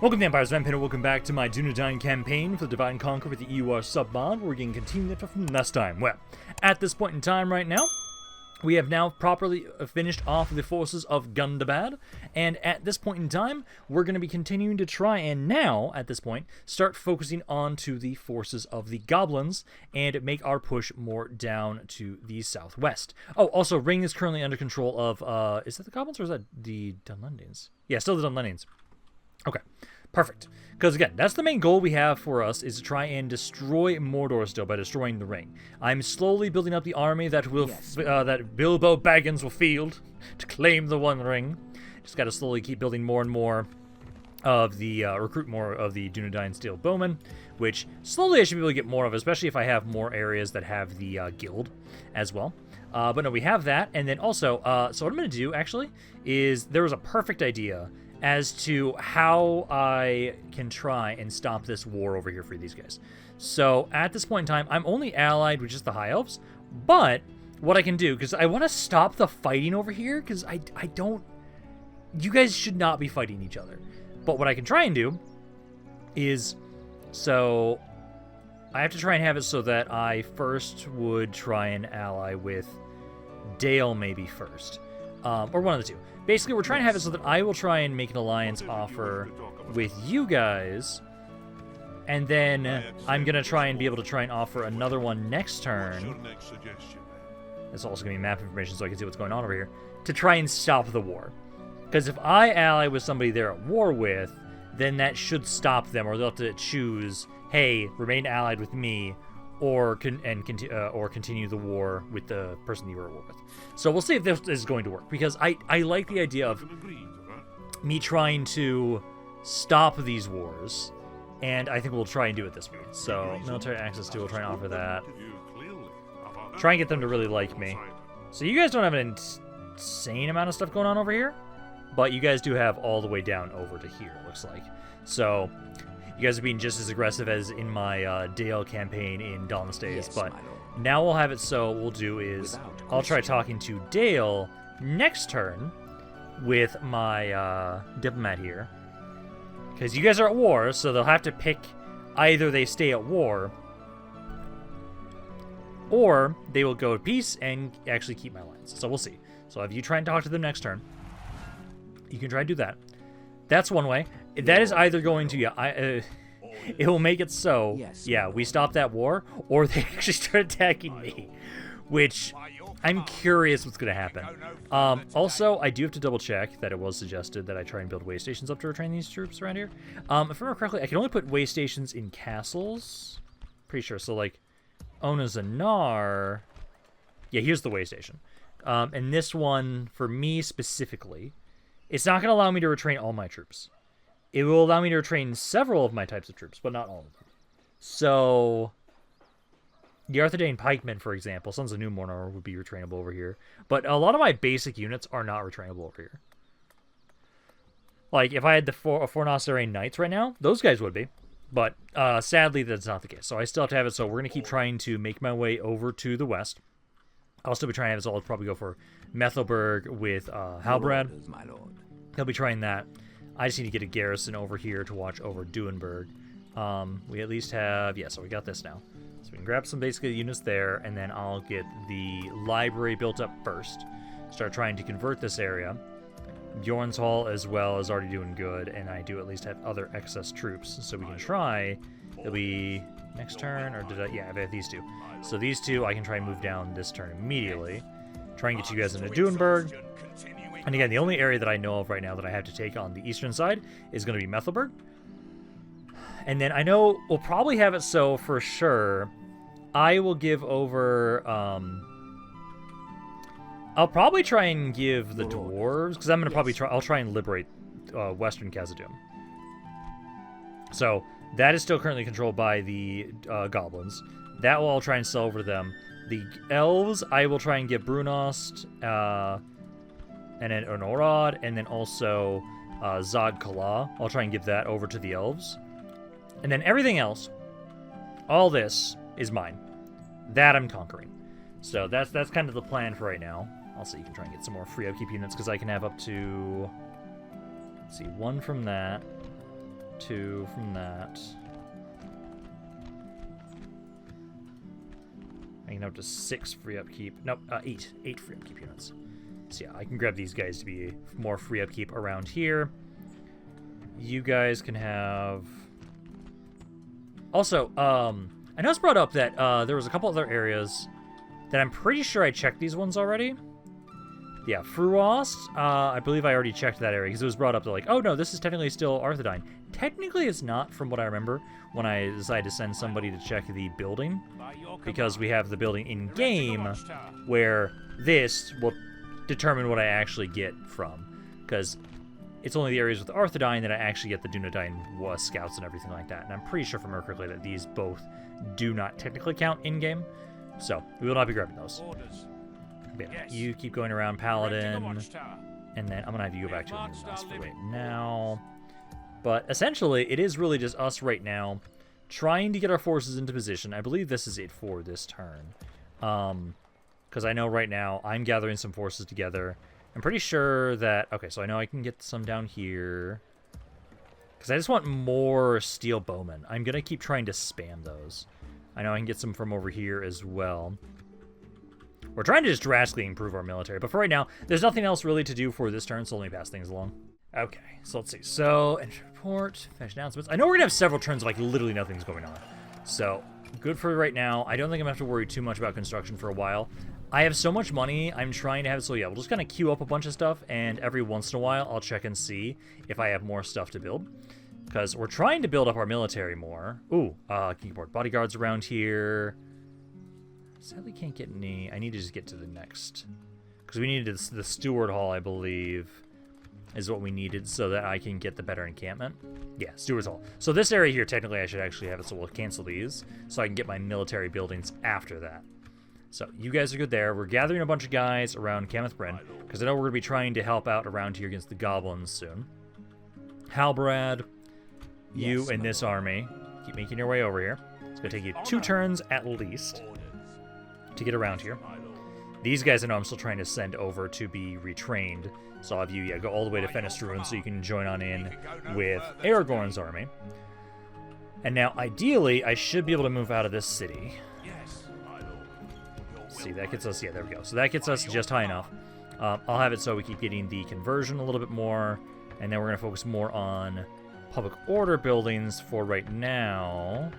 Welcome to Empire's Rampaned, and welcome back to my Dunedain Campaign for the Divide and Conquer with the EUR submod, where we can continue that from last time. Well, at this point in time right now, we have now properly finished off the forces of Gondor, and at this point in time, we're going to be continuing to try and now, at this point, start focusing on to the forces of the goblins and make our push more down to the southwest. Oh, also, Ring is currently under control of, is that the goblins or is that the Dunlendings? Yeah, still the Dunlendings. Okay, perfect. Because again, that's the main goal we have for us, is to try and destroy Mordor still by destroying the ring. I'm slowly building up the army that will that Bilbo Baggins will field to claim the One Ring. Just got to slowly keep building more and more of the recruit more of the Dunedain Steel Bowmen, which slowly I should be able to get more of, especially if I have more areas that have the guild as well. But no, we have that, and then also, so what I'm going to do actually is there was a perfect idea as to how I can try and stop this war over here for these guys. So at this point in time, I'm only allied with just the High Elves, but what I can do, because I want to stop the fighting over here, because I don't, you guys should not be fighting each other. But what I can try and do is, so I have to try and have it so that I first would try and ally with Dale maybe first, or one of the two. Basically, we're trying to have it so that I will try and make an alliance offer with you guys, and then I'm going to try and be able to try and offer another one next turn. It's also going to be map information so I can see what's going on over here, to try and stop the war. Because if I ally with somebody they're at war with, then that should stop them, or they'll have to choose, hey, remain allied with me, or continue the war with the person you were at war with. So we'll see if this is going to work, because I like the idea of me trying to stop these wars, and I think we'll try and do it this way. So military access to, we'll try and offer that. Try and get them to really like me. So you guys don't have an insane amount of stuff going on over here, but you guys do have all the way down over to here, it looks like. So you guys are being just as aggressive as in my Dale campaign in Dawnless Days, yes, but now we'll have it so what we'll do is I'll try talking to Dale next turn with my diplomat here, because you guys are at war, so they'll have to pick either they stay at war or they will go to peace and actually keep my alliance. So we'll see. So if you try and talk to them next turn, you can try and do that. That's one way. That is either going to, it will make it so, yeah, we stop that war, or they actually start attacking me, which I'm curious what's going to happen. Also, I do have to double check that it was suggested that I try and build way stations up to retrain these troops around here. If I remember correctly, I can only put way stations in castles. Pretty sure. So, like, Onazanar, yeah, here's the way station. And this one, for me specifically, it's not going to allow me to retrain all my troops. It will allow me to retrain several of my types of troops, but not all of them. So, the Arthedain Pikemen, for example, Sons of Numenor would be retrainable over here. But a lot of my basic units are not retrainable over here. Like, if I had the Fornasarain Knights right now, those guys would be. But, sadly, that's not the case. So I still have to have it, so we're going to keep trying to make my way over to the west. I'll still be trying to have it, so I'll probably go for Methelburg with Halbrand. He'll be trying that. I just need to get a garrison over here to watch over Duenberg. We at least have, yeah, so we got this now. So we can grab some basically units there, and then I'll get the library built up first. Start trying to convert this area. Bjorn's Hall as well is already doing good, and I do at least have other excess troops. So we can try, it'll be next turn, or did I, yeah, I have these two. So these two I can try and move down this turn immediately. Try and get you guys into Duenberg. And again, the only area that I know of right now that I have to take on the eastern side is going to be Methelburg. And then I know we'll probably have it so for sure. I will give over. I'll probably try and give the dwarves, because I'm going to probably try. I'll try and liberate Western Khazad-dûm. So that is still currently controlled by the goblins. That will I'll try and sell over to them. The elves, I will try and get Brunost. And then ARNOR'S, and then also Zod Kala. I'll try and give that over to the elves. And then everything else, all this is mine. That I'm conquering. So that's kind of the plan for right now. I'll see, you can try and get some more free upkeep units, because I can have up to, let's see, one from that. 2 from that. I can up to 6 free upkeep. Nope, 8. 8 free upkeep units. So yeah, I can grab these guys to be more free upkeep around here. You guys can have... Also, I know it's brought up that there was a couple other areas that I'm pretty sure I checked these ones already. Yeah, Fruost, I believe I already checked that area because it was brought up to like, oh no, this is technically still Arthedain. Technically it's not from what I remember when I decided to send somebody to check the building, because we have the building in-game where this will determine what I actually get from, because it's only the areas with Arthedain that I actually get the Dunedain scouts and everything like that, and I'm pretty sure from remember correctly that these both do not technically count in-game, so we will not be grabbing those. Yeah, you keep going around Paladin, and then I'm going to have you go back to us for right now. But essentially, it is really just us right now trying to get our forces into position. I believe this is it for this turn. Because I know right now I'm gathering some forces together. I'm pretty sure that... Okay, so I know I can get some down here. Because I just want more steel bowmen. I'm going to keep trying to spam those. I know I can get some from over here as well. We're trying to just drastically improve our military, but for right now, there's nothing else really to do for this turn, so let me pass things along. Okay, so let's see. So, entry report, finish announcements. I know we're going to have several turns of, like, literally nothing's going on. So, good for right now. I don't think I'm going to have to worry too much about construction for a while. I have so much money, I'm trying to have... So, yeah, we'll just kind of queue up a bunch of stuff, and every once in a while, I'll check and see if I have more stuff to build. Because we're trying to build up our military more. Ooh, keyboard bodyguards around here... Sadly, can't get any. I need to just get to the next. Because we needed the Steward Hall, I believe, is what we needed so that I can get the better encampment. Yeah, Steward's Hall. So this area here, technically, I should actually have it, so we'll cancel these so I can get my military buildings after that. So you guys are good there. We're gathering a bunch of guys around Cameth Bryn because I know we're going to be trying to help out around here against the goblins soon. Halbrad, you and this army, keep making your way over here. It's going to take you 2 turns at least to get around here. These guys I know I'm still trying to send over to be retrained. So I'll have you go all the way to Fenestruin so you can join on in with Aragorn's army. And now, ideally, I should be able to move out of this city. See, that gets us... Yeah, there we go. So that gets us just high enough. I'll have it so we keep getting the conversion a little bit more. And then we're going to focus more on public order buildings for right now.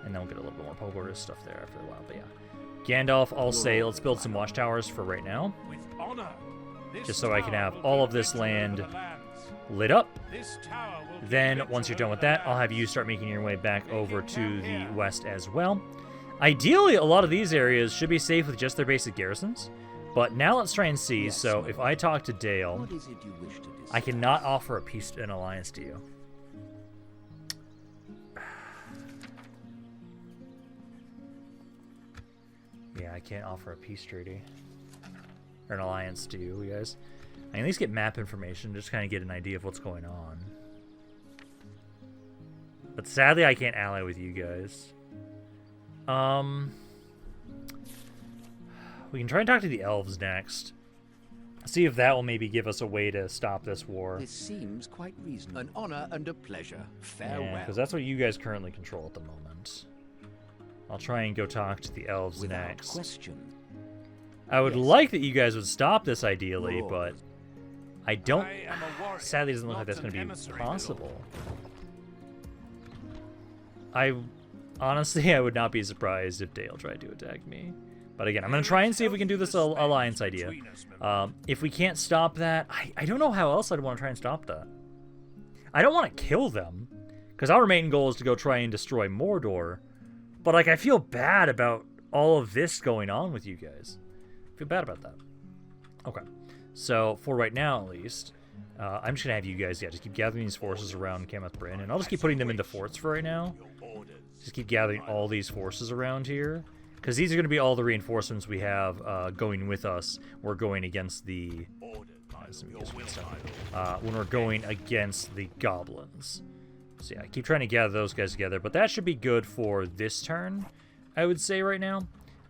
And then we'll get a little bit more public order stuff there after a while. But yeah. Gandalf, I'll say, let's build some watchtowers for right now. Just so I can have all of this land lit up. Then, once you're done with that, I'll have you start making your way back over to the west as well. Ideally, a lot of these areas should be safe with just their basic garrisons. But now let's try and see. So, if I talk to Dale, I cannot offer a peace and alliance to you. Yeah, I can't offer a peace treaty. Or an alliance to you guys. I can at least get map information, just kind of get an idea of what's going on. But sadly, I can't ally with you guys. We can try and talk to the elves next. See if that will maybe give us a way to stop this war. This seems quite reasonable. An honor and a pleasure. Farewell. Because that's what you guys currently control at the moment. I'll try and go talk to the elves next. Question. I would like that you guys would stop this ideally, but I don't... Sadly, it doesn't look like that's going to be possible. Honestly, I would not be surprised if Dale tried to attack me. But again, I'm going to try and see if we can do this alliance idea. If we can't stop that, I don't know how else I'd want to try and stop that. I don't want to kill them, because our main goal is to go try and destroy Mordor. But, like, I feel bad about all of this going on with you guys. I feel bad about that. Okay. So, for right now, at least, I'm just going to have you guys, just keep gathering these forces around Cameth Bryn, and I'll just keep putting them into forts for right now. Just keep gathering all these forces around here. Because these are going to be all the reinforcements we have going with us. We're going against the... when we're going against the goblins. So yeah, I keep trying to gather those guys together, but that should be good for this turn, I would say right now.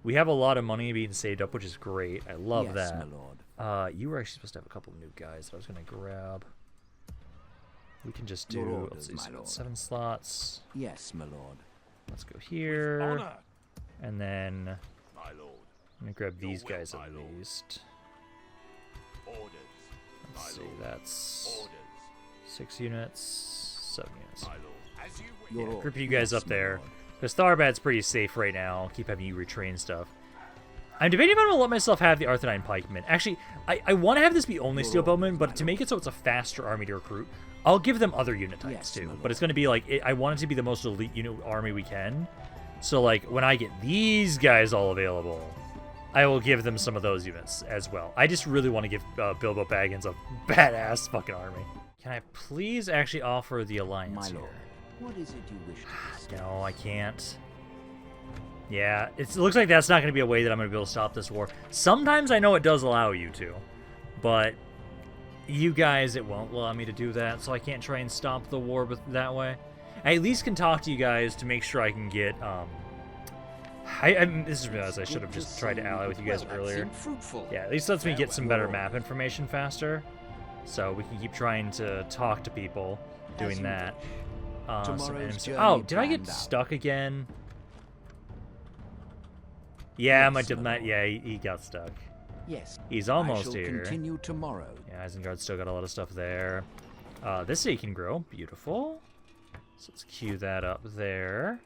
We have a lot of money being saved up, which is great. I love that. My lord. You were actually supposed to have a couple of new guys that I was going to grab. We can just Your do, orders, let's see, my lord. 7 slots. Yes, my lord. Let's go here. Honor, And then my lord. I'm going to grab Your these will, guys my at lord. least. Orders, Let's my see, lord. that's Orders, 6 units, 7 units. my lord. As you wish. Your Yeah, orders. group you guys Yes, up my there. lord. Because Tharbad's pretty safe right now. I'll keep having you retrain stuff. I'm debating if I'm going to let myself have the Arthurine Pikemen. Actually, I want to have this be only Steel Bowmen, but to make it so it's a faster army to recruit, I'll give them other unit types Yes, too. my But it's going to be like, I want it to be the most elite unit army we can. So like, when I get these guys all available, I will give them some of those units as well. I just really want to give Bilbo Baggins a badass fucking army. Can I please actually offer the Alliance My here? lord. What is it you wish to discuss? No, I can't. Yeah, it looks like that's not going to be a way that I'm going to be able to stop this war. Sometimes I know it does allow you to, but you guys, it won't allow me to do that, so I can't try and stop the war that way. I at least can talk to you guys to make sure I can get, this is realized I should have just tried to ally with you guys earlier. Fruitful. Yeah, at least lets me get some better map information faster, so we can keep trying to talk to people doing that. Oh, did I get stuck again? Yeah, yeah, he got stuck. Yes. He's almost I shall here. Continue tomorrow. Yeah, Isengard's still got a lot of stuff there. This city can grow. Beautiful. So let's queue that up there.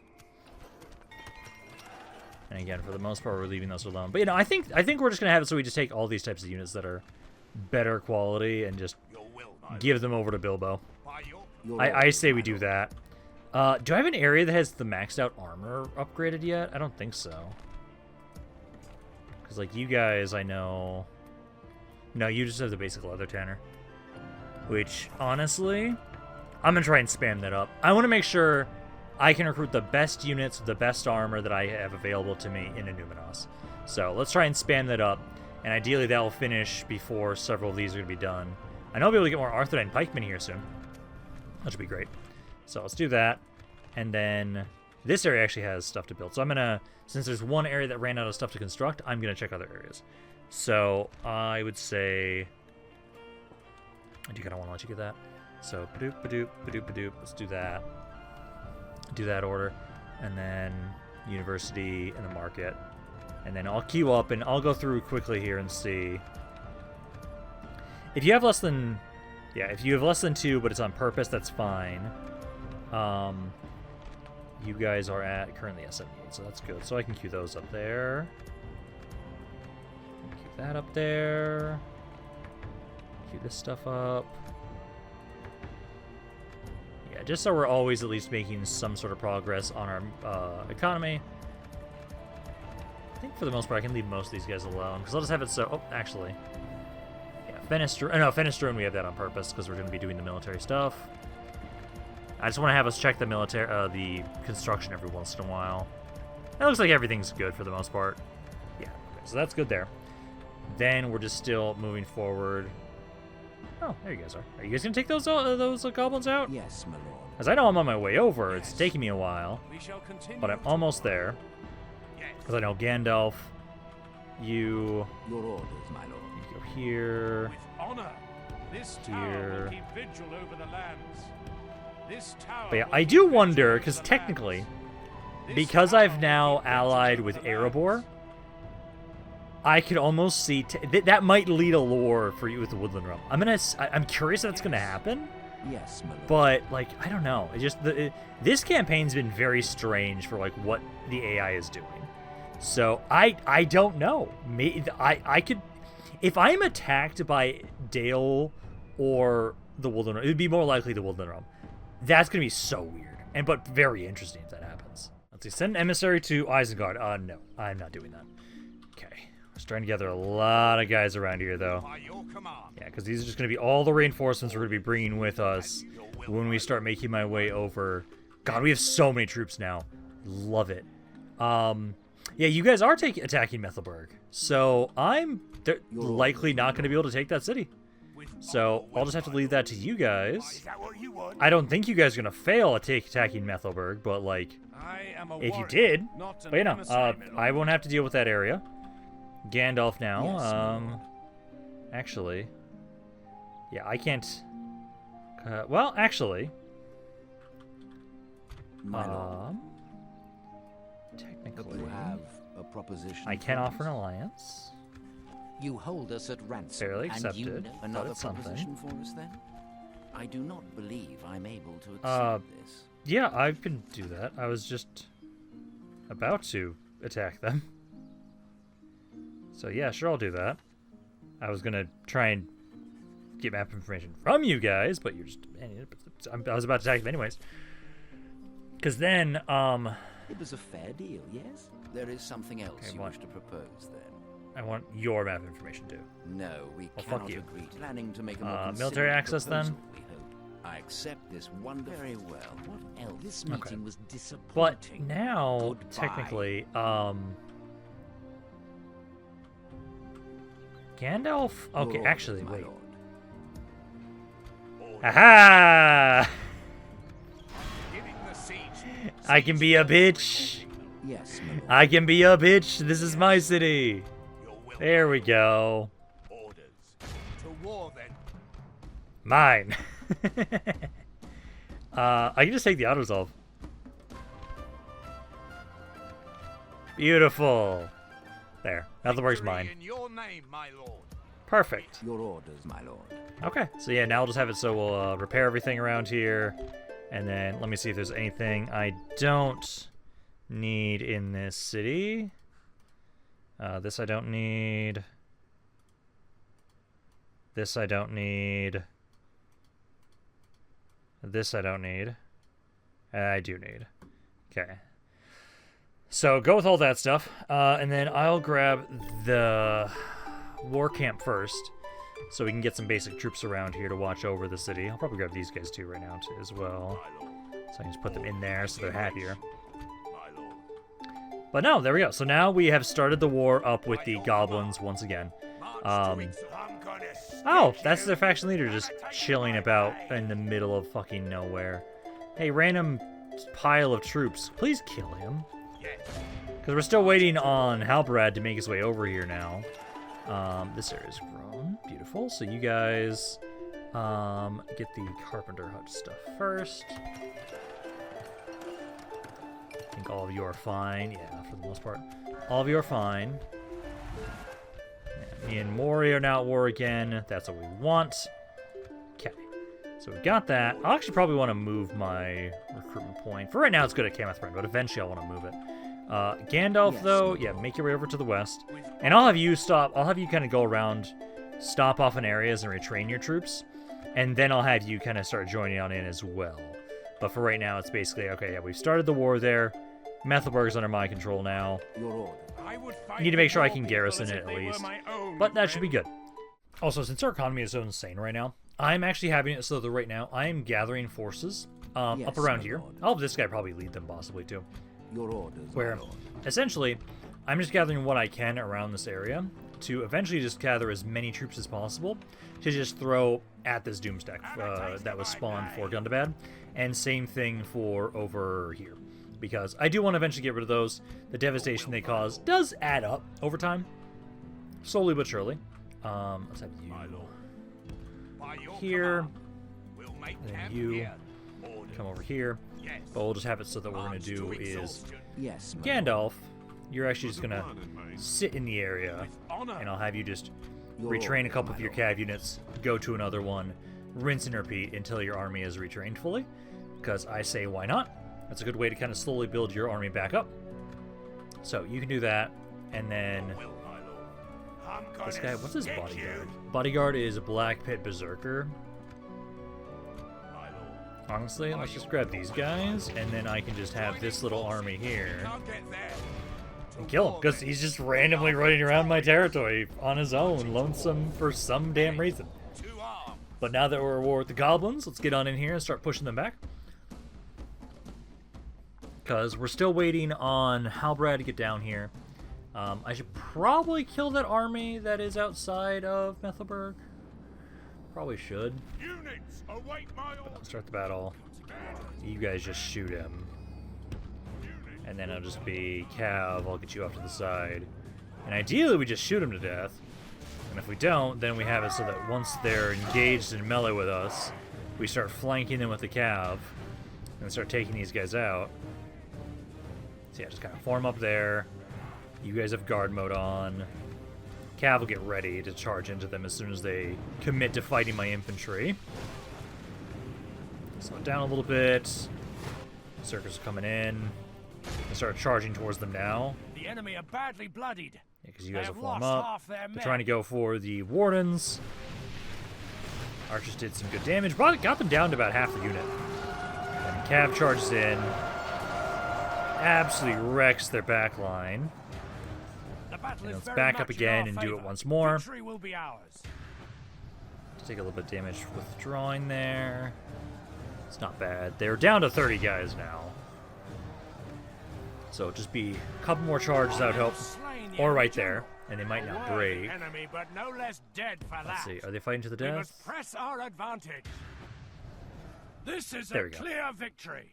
And again, for the most part, we're leaving those alone. But you know, I think we're just gonna have it so we just take all these types of units that are better quality and just Your will, my give them over to Bilbo. by your I say we do that. Do I have an area that has the maxed out armor upgraded yet? I don't think so. Because, like, you guys, I know... No, you just have the basic leather tanner. Which, honestly, I'm going to try and spam that up. I want to make sure I can recruit the best units with the best armor that I have available to me in Numinos. So, let's try and spam that up. And ideally, that will finish before several of these are going to be done. I know I'll be able to get more Arthurine Pikemen here soon. That should be great. So let's do that. And then this area actually has stuff to build. So I'm going to, since there's one area that ran out of stuff to construct, I'm going to check other areas. So I would say, I do kind of want to let you get that. So ba-doop, ba-doop, ba-doop, ba-doop. Let's do that. Do that order. And then university and the market. And then I'll queue up and I'll go through quickly here and see. If you have less than... Yeah, if you have less than 2, but it's on purpose, that's fine. You guys are at currently at 78, so that's good. So I can queue those up there. Queue that up there. Queue this stuff up. Yeah, just so we're always at least making some sort of progress on our economy. I think for the most part I can leave most of these guys alone, because I'll just have it so... Oh, actually... Fenestrone, we have that on purpose because we're going to be doing the military stuff. I just want to have us check the the construction every once in a while. It looks like everything's good for the most part. Yeah, okay, so that's good there. Then we're just still moving forward. Oh, there you guys are. Are you guys going to take those goblins out? Yes, my lord. As I know I'm on my way over. It's taking me a while, We shall continue. but I'm almost there. Yes. Because I know Gandalf, you Your orders, my lord. go here. With honor, this tower Here. will keep vigil over the lands. This tower But yeah, will I keep do vigil wonder, over because the technically, lands. This because tower I've will now keep vigil allied over with the Erebor, lands. I could almost see that might lead a lore for you with the Woodland Realm. I'm curious if that's gonna happen, Yes, my lord. but like I don't know. It just this campaign's been very strange for like what the AI is doing. So I don't know. I could, if I'm attacked by Dale or the Woodland Realm, it would be more likely the Woodland Realm. That's gonna be so weird, but very interesting if that happens. Let's see. Send an emissary to Isengard. No, I'm not doing that. Okay. We're starting to gather a lot of guys around here, though. By your command. Yeah, because these are just going to be all the reinforcements we're going to be bringing with us when we start making my way over. God, we have so many troops now. Love it. Yeah, you guys are attacking Methelburg. So they're likely not going to be able to take that city. So I'll just have to leave that to you guys. Is that what you want? I don't think you guys are going to fail at attacking Methelburg, but like, I am a if you warrior, did, not an but you know, emissary, my lord. I won't have to deal with that area. Gandalf now. Yes, my lord. Actually, yeah, I can't Well, actually, My lord, technically, you have a proposition. I can for offer an us? alliance. You hold us at ransom. Fairly And you accepted, know but another it's something. proposition for us then? I do not believe I'm able to accept this. Yeah, I can do that. I was just about to attack them. So yeah, sure, I'll do that. I was gonna try and get map information from you guys, but you're just demanding it. But I was about to attack them anyways. Because then, It was a fair deal, yes? There is something else Okay, you what? wish to propose then? I want your map information too. No, we Well, fuck cannot you. agree. Planning to make a more military considerate access, then? proposal, we hope. I accept this wonderful. Very well. What else? This Okay. meeting was But disappointing. now, Goodbye. technically, Gandalf. Okay, Your actually, orders, my wait. lord. Aha! Giving the siege. I can be a bitch. Yes, my lord. I can be a bitch. This is my city. Your will. There we go. Orders. To war then. Mine. I can just take the auto-resolve. Beautiful. There. Nothing's Victory mine. In your name, my lord. Perfect. Your orders, my lord. Okay. So yeah, now we'll just have it so we'll repair everything around here. And then let me see if there's anything I don't need in this city. This I don't need. This I don't need. This I don't need. I do need. Okay. So go with all that stuff. And then I'll grab the war camp first. So we can get some basic troops around here to watch over the city. I'll probably grab these guys too right now too, as well. My lord. So I can just put them in there so they're happier. My lord. But no, there we go. So now we have started the war up with the goblins once again. March to it. I'm gonna Oh, stick that's you. their faction leader just Gonna take chilling my about way. in the middle of fucking nowhere. Hey, random pile of troops, please kill him. Yes. Because we're still waiting on Halbrad to make his way over here now. This area's grown. Beautiful. So you guys get the carpenter hut stuff first. I think all of you are fine. Yeah, for the most part. All of you are fine. Yeah, me and Mori are now at war again. That's what we want. Okay. So we got that. I'll actually probably want to move my recruitment point. For right now, it's good at Camethrin, but eventually I'll want to move it. Gandalf, Yes, though, my yeah, lord. make your way over to the west. And I'll have you stop. I'll have you kind of go around, stop off in areas and retrain your troops. And then I'll have you kind of start joining on in as well. But for right now, it's basically, okay, yeah, we've started the war there. Methelburg's under my control now. Your order. I would fight Need to make sure I your can people garrison as it if at they were least. my own, But that should be friend. good. Also, since our economy is so insane right now, I'm actually having it so that right now I am gathering forces up Yes, around my here. lord. I'll have this guy probably lead them possibly too. Your orders, Where my lord. essentially I'm just gathering what I can around this area to eventually just gather as many troops as possible to just throw at this Doomstack that was spawned for Gundabad. And same thing for over here. Because I do want to eventually get rid of those. The devastation they cause does add up over time. Slowly but surely. Let's have you My lord. By your here. command, we'll make And then camp you here. Orders. come over here. Yes. But we'll just have it so that what we're going March to do is exhaustion. Yes, my lord. Gandalf, you're actually just going to sit in the area. With honor. And I'll have you just Your retrain a orders, couple my of your lord. cav units, go to another one, rinse and repeat until your army is retrained fully. Because I say, why not? That's a good way to kind of slowly build your army back up. So you can do that, and then Will, my lord. I'm this gonna guy, what's his stick bodyguard? you. Bodyguard is Black Pit Berserker. My lord. Honestly, let's just grab these guys, and then I can just have this little army here Can't get there. and kill him, because he's just randomly running around my territory on his own, lonesome for some damn reason. To arms. But now that we're at war with the goblins, let's get on in here and start pushing them back. Because we're still waiting on Halbrad to get down here. I should probably kill that army that is outside of Methelburg. Probably should. Units, await my But orders. I'll start the battle. You guys just shoot him. And then it'll just be Cav, I'll get you off to the side. And ideally we just shoot him to death. And if we don't, then we have it so that once they're engaged in melee with us, we start flanking them with the cav and start taking these guys out. So yeah, just kind of form up there. You guys have guard mode on. Cav will get ready to charge into them as soon as they commit to fighting my infantry. Slow it down a little bit. Circus coming in. And start charging towards them now. The enemy are badly bloodied. Yeah, because you guys They will have form lost up. half their They're men. trying to go for the wardens. Archers did some good damage. Got them down to about half the unit. And Cav charges in. Absolutely wrecks their back line. The battle is let's very back up much in again our and do it favor. once more. Victory will be ours. Take a little bit of damage withdrawing there. It's not bad. They're down to 30 guys now. So just be a couple more charges, I would hope. Or right there. And they might not break. Enemy, but no less dead for Let's that. see. Are they fighting to the We death? must press our advantage. This is There a we go. clear victory.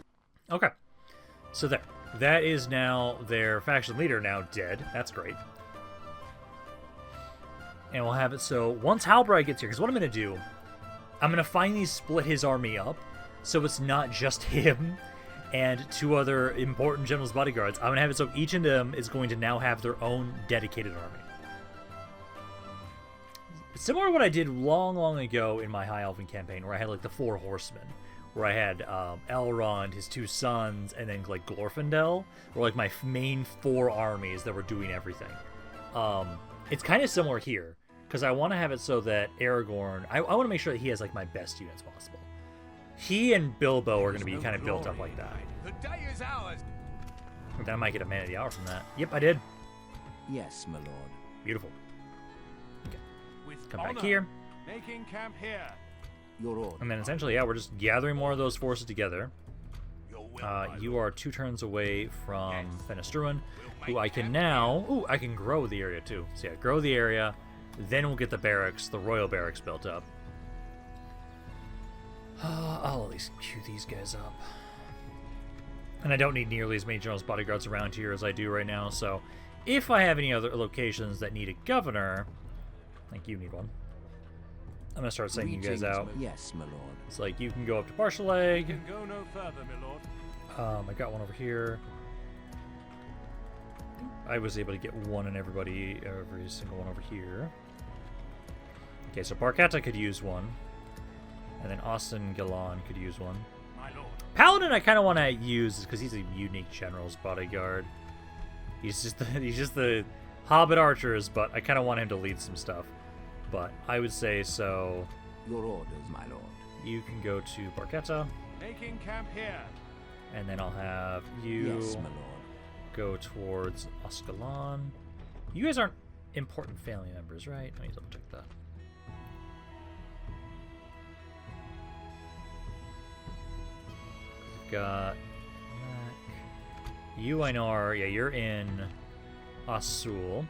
Okay. So there. That is now their faction leader now dead. That's great. And we'll have it so once Halbrand gets here, because what I'm going to do, I'm going to finally split his army up so it's not just him and 2 other important generals' bodyguards. I'm going to have it so each of them is going to now have their own dedicated army. Similar to what I did long, long ago in my High Elven campaign, where I had like the 4 horsemen, where I had Elrond, his 2 sons, and then like Glorfindel, were like my main 4 armies that were doing everything. It's kind of similar here, because I want to have it so that Aragorn, I want to make sure that he has like my best units possible. He and Bilbo are going to be kind of built up like that. The day is ours. And then I might get a Man of the Hour from that. Yep, I did. Yes, my lord. Beautiful. With Come back honor, here. Making camp here. Your order. And then essentially, yeah, we're just gathering more of those forces together. Your will, my You lord. are 2 turns away from Fenestruin, who I can now... Ooh, I can grow the area too. So yeah, grow the area. Then we'll get the barracks, the royal barracks built up. I'll at least queue these guys up. And I don't need nearly as many generals bodyguards around here as I do right now, so if I have any other locations that need a governor, like you need one, I'm gonna start sending you guys out. Yes, my lord. It's like you can go up to Barshaleg. Can go no further, my lord. I got one over here. I was able to get one in every single one over here. Okay, so Barkata could use one. And then Austin Galan could use one. My lord. Paladin I kind of want to use because he's a unique general's bodyguard. He's just the Hobbit archers, but I kind of want him to lead some stuff. But I would say so. Your orders, my lord. You can go to Barkata, Making camp here. and then I'll have you Yes, my lord. go towards Oscalan. You guys aren't important family members, right? Let me double check that. We've got you, I know are, yeah, you're in Asul.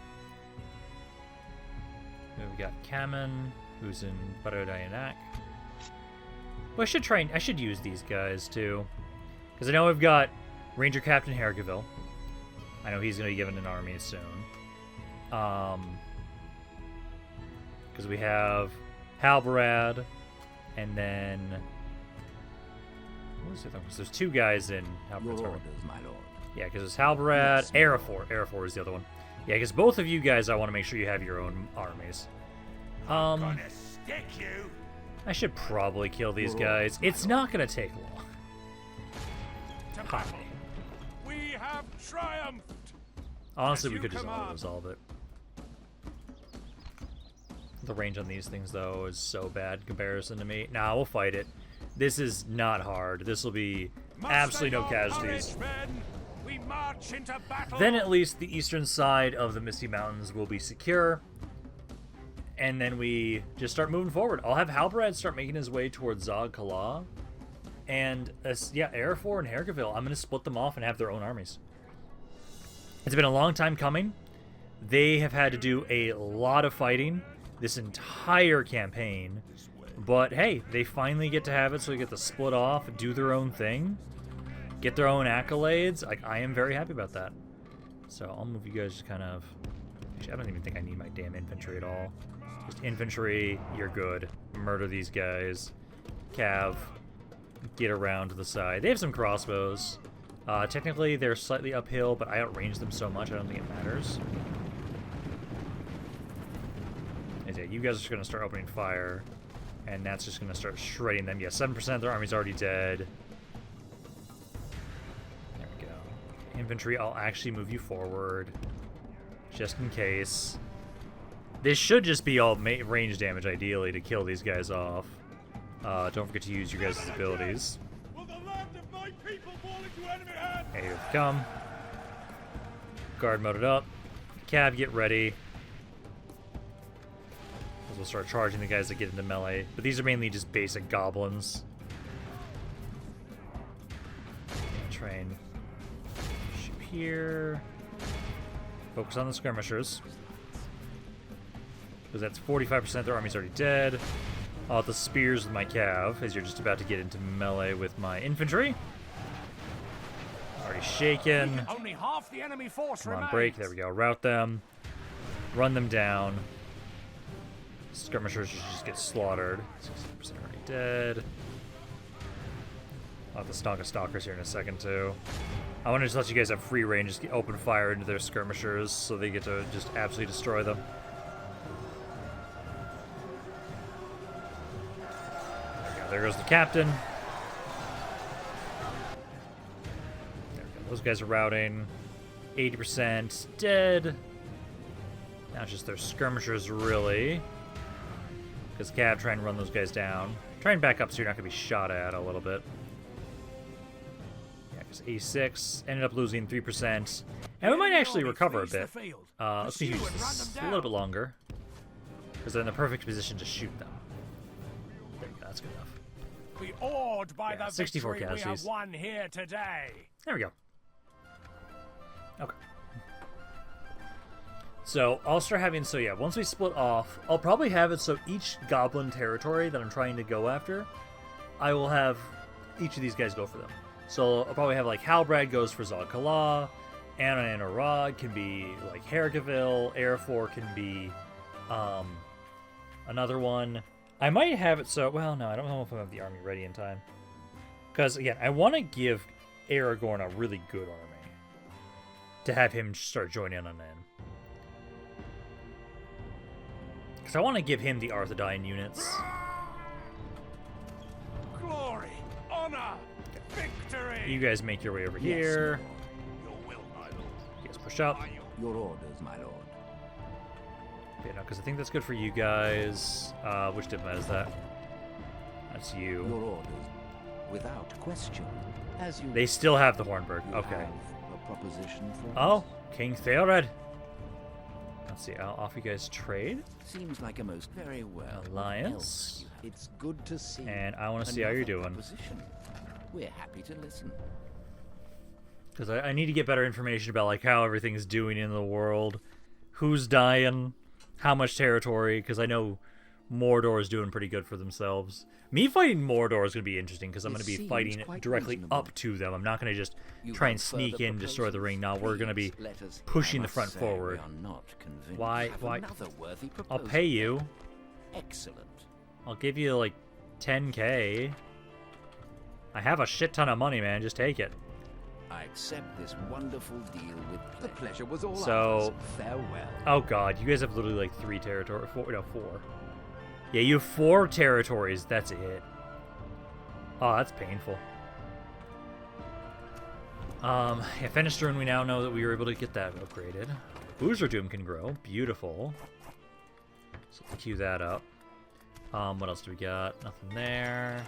We've got Kamen, who's in Barodayanak. Well, I should use these guys too. Because I know we've got Ranger Captain Hergeville. I know he's going to be given an army soon. Because we have Halbarad, and then... What was the other one? So there's 2 guys in Your Halbarad's army. orders, my lord. Yeah, because it's Halbarad, Arafor. Arafor is the other one. Yeah, because both of you guys, I want to make sure you have your own armies. Gonna stick you. I should probably kill these guys. It's not going to take long. To Hi. battle. We have triumphed. Honestly, As we you could just command. auto-resolve it. The range on these things, though, is so bad in comparison to me. Nah, we'll fight it. This is not hard. This will be absolutely no casualties. Courage, men. We march into battle. Then at least the eastern side of the Misty Mountains will be secure. And then we just start moving forward. I'll have Halbarad start making his way towards Zog Kala. And, yeah, Arafor and Hergeville, I'm going to split them off and have their own armies. It's been a long time coming. They have had to do a lot of fighting this entire campaign. But, hey, they finally get to have it so they get to split off, do their own thing, get their own accolades. Like, I am very happy about that. So I'll move you guys just kind of... Actually, I don't even think I need my damn infantry at all. Just infantry, you're good. Murder these guys. Cav get around to the side. They have some crossbows. Technically, they're slightly uphill, but I outrange them so much, I don't think it matters. And yeah, you guys are just going to start opening fire, and that's just going to start shredding them. Yeah, 7% of their army's already dead. There we go. Infantry, I'll actually move you forward, just in case. This should just be all range damage, ideally, to kill these guys off. Don't forget to use your guys' abilities. Here you come. Guard mode it up. Cav, get ready. We'll start charging the guys that get into melee. But these are mainly just basic goblins. Train. Shoot here. Focus on the skirmishers. Because that's 45% of their army's already dead. I'll have the spears with my cav, as you're just about to get into melee with my infantry. Already shaken. Only half the enemy force Come on, remains. break. There we go. Route them. Run them down. Skirmishers just get slaughtered. 60% already dead. I'll have to stonk a stalkers here in a second, too. I want to just let you guys have free range. Just open fire into their skirmishers so they get to just absolutely destroy them. There goes the captain. There we go. Those guys are routing. 80% dead. Now it's just their skirmishers, really. Because Cav try and run those guys down. Try and back up so you're not going to be shot at a little bit. Yeah, because A6 ended up losing 3%. And we might actually recover a bit. Let's use this a little bit longer. Because they're in the perfect position to shoot them. There you go, that's good enough. Be awed by the 64 victory we have casualties. won here today. There we go. Okay. So I'll start having, so yeah, once we split off, I'll probably have it so each goblin territory that I'm trying to go after, I will have each of these guys go for them. So I'll probably have like Halbrad goes for Zalkala, Anna and Arad can be like Hargaville, Airfor can be another one. I might have it so, well, no, I don't know if I have the army ready in time. Because, again, I want to give Aragorn a really good army. To have him start joining in on them. Because I want to give him the Arthedain units. Glory, honor, victory. You guys make your way over here. Your will, my lord. You guys push up. Your orders, my lord. Yeah, no, because I think that's good for you guys. Which diplomat is that? That's you. Your orders, without question. As you They still have the Hornburg. you Okay. have a proposition for Oh, us? King Theored. Let's see, I'll offer you guys trade. Seems like a most very well. Alliance. It's good to see. And I want to see how you're another doing. proposition. We're happy to listen. Because I need to get better information about like how everything's doing in the world. Who's dying. How much territory. Because I know Mordor is doing pretty good for themselves. Me fighting Mordor is going to be interesting. Because I'm going to be It fighting seems quite directly reasonable. up to them. I'm not going to just You try have and sneak further in, destroy the ring. No, we're going to be proposals? Let us- pushing I the must front say, forward. We are not convinced. Why- Have why- another worthy I'll proposal. pay you. Excellent. I'll give you like 10k. I have a shit ton of money, man. Just take it. I accept this wonderful deal with pleasure. The pleasure was all So- ours. Farewell. Oh god, you guys have literally like 3 territories. 4. Yeah, you have 4 territories. That's it. Oh, that's painful. Yeah, Fenestern, we now know that we were able to get that upgraded. Boozer Doom can grow. Beautiful. So let's queue that up. What else do we got? Nothing there.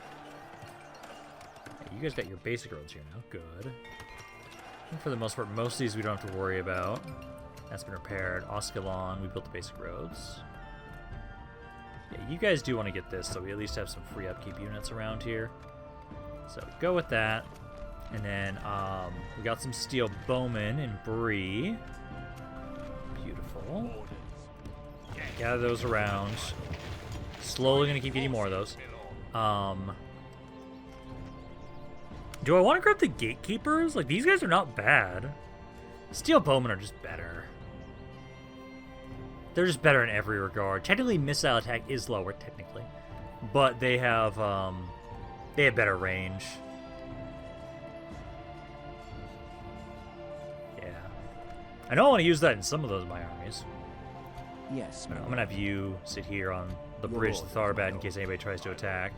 Yeah, you guys got your basic roads here now. Good. I think for the most part, most of these we don't have to worry about. That's been repaired. Oscalon, we built the basic roads. Yeah, you guys do want to get this, so we at least have some free upkeep units around here. So go with that. And then we got some steel bowmen in Bree. Beautiful. Gather those around. Slowly gonna keep getting more of those. Do I want to grab the gatekeepers? Like, these guys are not bad. Steel bowmen are just better. They're just better in every regard. Technically, missile attack is lower, technically. but they have better range. Yeah. I know I want to use that in some of those of my armies. Yes, I'm gonna have you sit here on the bridge to Tharbad in case anybody tries to attack.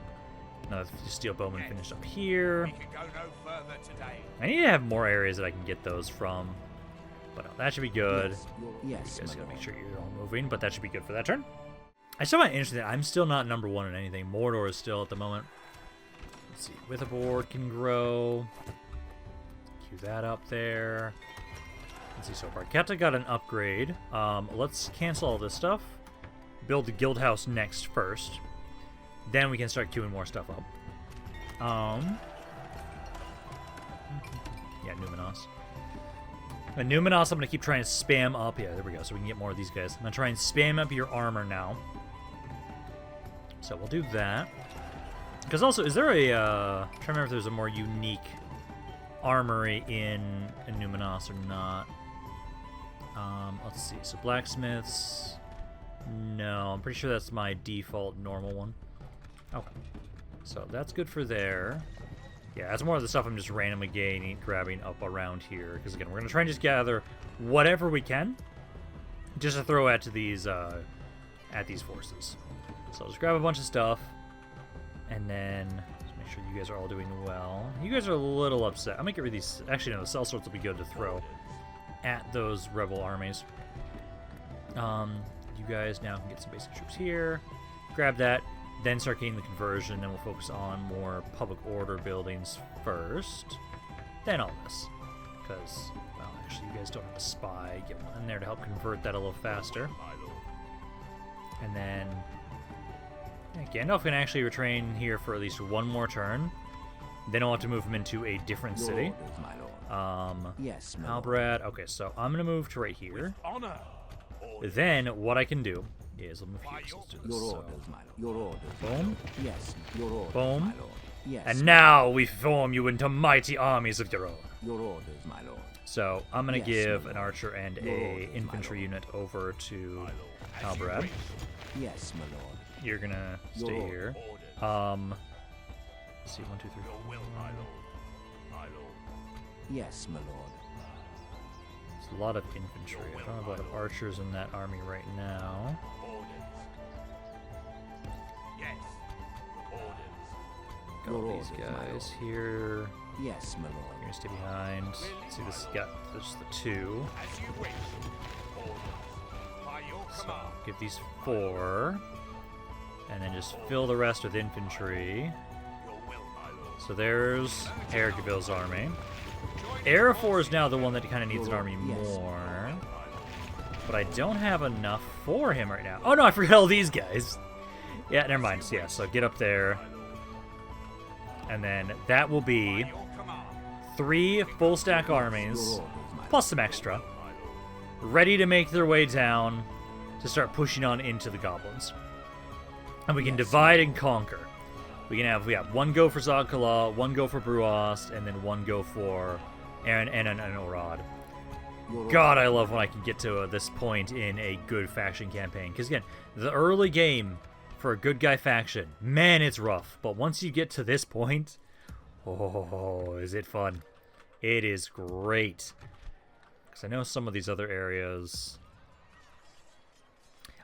Another steel bowman finished up here. We can go no further today. I need to have more areas that I can get those from. But that should be good. Yes, You guys gotta make sure you're all moving, but that should be good for that turn. I still find it interesting that I'm still not number 1 in anything. Mordor is still at the moment. Let's see. Witherboard can grow. Cue that up there. Let's see, so Barketta got an upgrade. Let's cancel all this stuff. Build the guild house next first. Then we can start queuing more stuff up. Yeah, Numenos. Numenos, I'm going to keep trying to spam up. Yeah, there we go. So we can get more of these guys. I'm going to try and spam up your armor now. So we'll do that. Because also, is there a... I'm trying to remember if there's a more unique armory in Numenos or not. Let's see. So blacksmiths... No, I'm pretty sure that's my default normal one. Okay. So that's good for there. Yeah, that's more of the stuff I'm just randomly grabbing up around here. Because again, we're going to try and just gather whatever we can. Just to throw at these forces. So I'll just grab a bunch of stuff. And then just make sure you guys are all doing well. You guys are a little upset. I'm going to get rid of these. Actually, no, the cell sorts will be good to throw at those rebel armies. You guys now can get some basic troops here. Grab that. Then start getting the conversion, then we'll focus on more public order buildings first. Then all this. Because, well, actually, you guys don't have a spy. Get one in there to help convert that a little faster. And then... yeah, Gandalf can actually retrain here for at least one more turn. Then I'll have to move him into a different city. Yes, Halbrad. Okay, so I'm going to move to right here. Honor. Then what I can do is let me so let's do this. Your orders. Boom. Yes, your orders, Boom. my lord. Yes. And now we form you into mighty armies of your own. Your orders, my lord. So I'm gonna Yes, give my an lord. archer and Your a orders, my infantry lord. unit over to Halbrad. Yes, my lord. You're gonna Your stay orders. here. Let's see, 1, 2, 3. Your will, my lord. My lord. Yes, my lord. There's a lot of infantry. I don't have a lot of archers in that army right now. Orders. Yes. Orders. Got Your all these orders, my guys here. Yes, my You're lord. gonna stay behind. See, this has got just the 2. As you wish. Orders. By your So command. give these 4. And then just fill the rest with infantry. Your will, my lord. So there's Ergaville's army. Arafor is now the one that kind of needs an army more. But I don't have enough for him right now. Oh no, I forgot all these guys. Yeah, never mind. Yeah, so get up there. And then that will be Your command. 3 full stack armies, Your orders, my plus some extra, ready to make their way down to start pushing on into the goblins. And we can divide and conquer. We have 1 go for Zog-Kala, 1 go for Bruost, and then 1 go for Aaron and Orad. Your God, I love when I can get to this point in a good faction campaign. Because again, the early game for a good guy faction, man, it's rough. But once you get to this point, oh, is it fun. It is great. Because I know some of these other areas...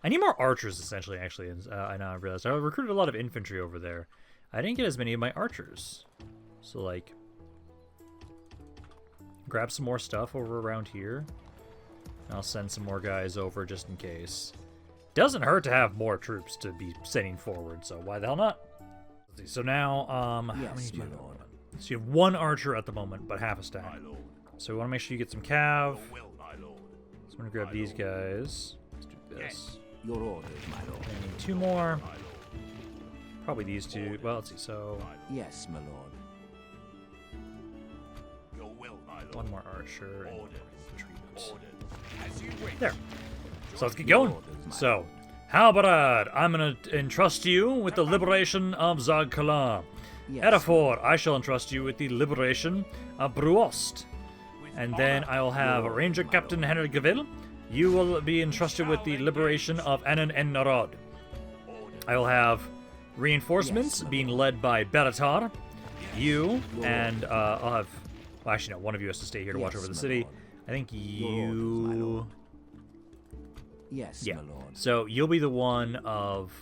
I need more archers, essentially, actually. I now realized I recruited a lot of infantry over there. I didn't get as many of my archers. So, like... grab some more stuff over around here. I'll send some more guys over just in case. Doesn't hurt to have more troops to be sending forward, so why the hell not? Let's see, so now, how many Yes, do you my have? lord. So you have 1 archer at the moment, but half a stack. So we want to make sure you get some cav. Will, my lord. So I'm going to grab these guys. Let's do this. Your orders, my lord. I need 2 more. Probably these 2. Well, let's see, so... Yes, my lord. Your will, my lord. 1 more archer and Orders. infantry. Orders. As you wish. There. So let's get going. So, Halbarad, I'm going to entrust you with the liberation of Zog-Kala. Yes. Erafor, I shall entrust you with the liberation of Bruost. And then I will have Ranger Captain Henry Gavil. You will be entrusted with the liberation of Anan and Narod. I will have Reinforcements being led by Bellatar. You and I'll have. Well, actually, no. One of you has to stay here to watch over the city. I think you. Yes, Yeah. my lord. So you'll be the one of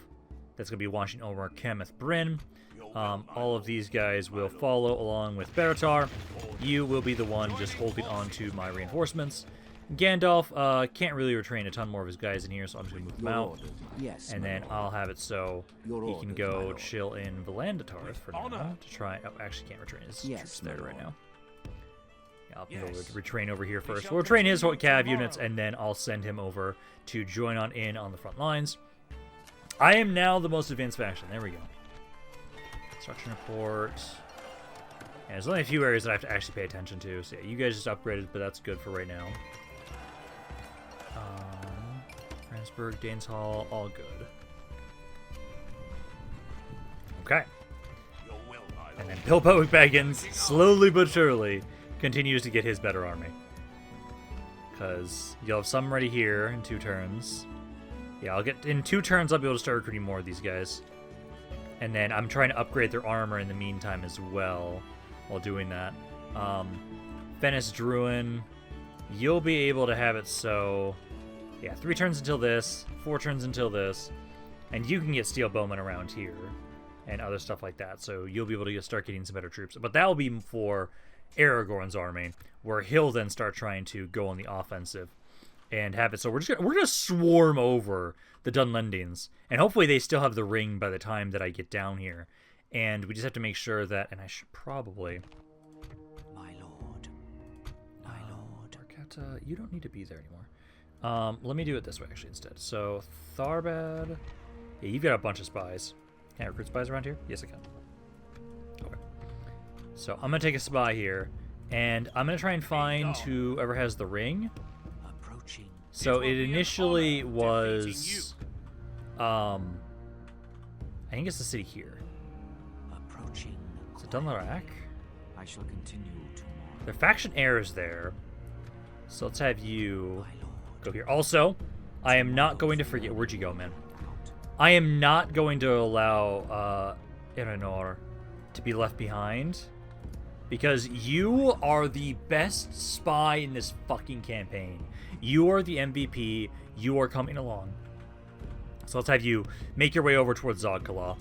that's gonna be watching over Kenneth Bryn. All of these guys will follow along with Bellatar. You will be the one just holding on to my reinforcements. Gandalf can't really retrain a ton more of his guys in here, so I'm just gonna move them out. Yes, And then I'll have it so he can go chill in Valandatarth for now to try. Oh, actually can't retrain his troops there right now. Yeah, I'll go retrain over here first. We'll train his cav units, and then I'll send him over to join in on the front lines. I am now the most advanced faction. There we go. Construction report. And there's only a few areas that I have to actually pay attention to. So yeah, you guys just upgraded, but that's good for right now. Franzburg, Danes Hall, all good. Okay. And then Bilbo Baggins, slowly but surely, continues to get his better army. Because you'll have some ready here in 2 turns. Yeah, I'll get in 2 turns. I'll be able to start recruiting more of these guys. And then I'm trying to upgrade their armor in the meantime as well, while doing that. Venice Druin, you'll be able to have it so, yeah, 3 turns until this, 4 turns until this, and you can get Steel Bowmen around here and other stuff like that. So you'll be able to start getting some better troops. But that will be for Aragorn's army, where he'll then start trying to go on the offensive and have it. So we're gonna swarm over the Dunlendings, and hopefully they still have the ring by the time that I get down here. And we just have to make sure that, and I should probably. My lord. Arquetta, you don't need to be there anymore. Let me do it this way actually instead. So Tharbad, yeah, you've got a bunch of spies. Can I recruit spies around here? Yes, I can. Okay. So I'm gonna take a spy here, and I'm gonna try and find whoever has the ring. So it initially was, I think it's the city here. Is it Dunlarak? I shall continue tomorrow. The faction heir is there. So let's have you go here. Also, I am not going to forget. Where'd you go, man? I am not going to allow ARNOR to be left behind, because you are the best spy in this fucking campaign. You are the MVP. You are coming along. So let's have you make your way over towards Zogkala.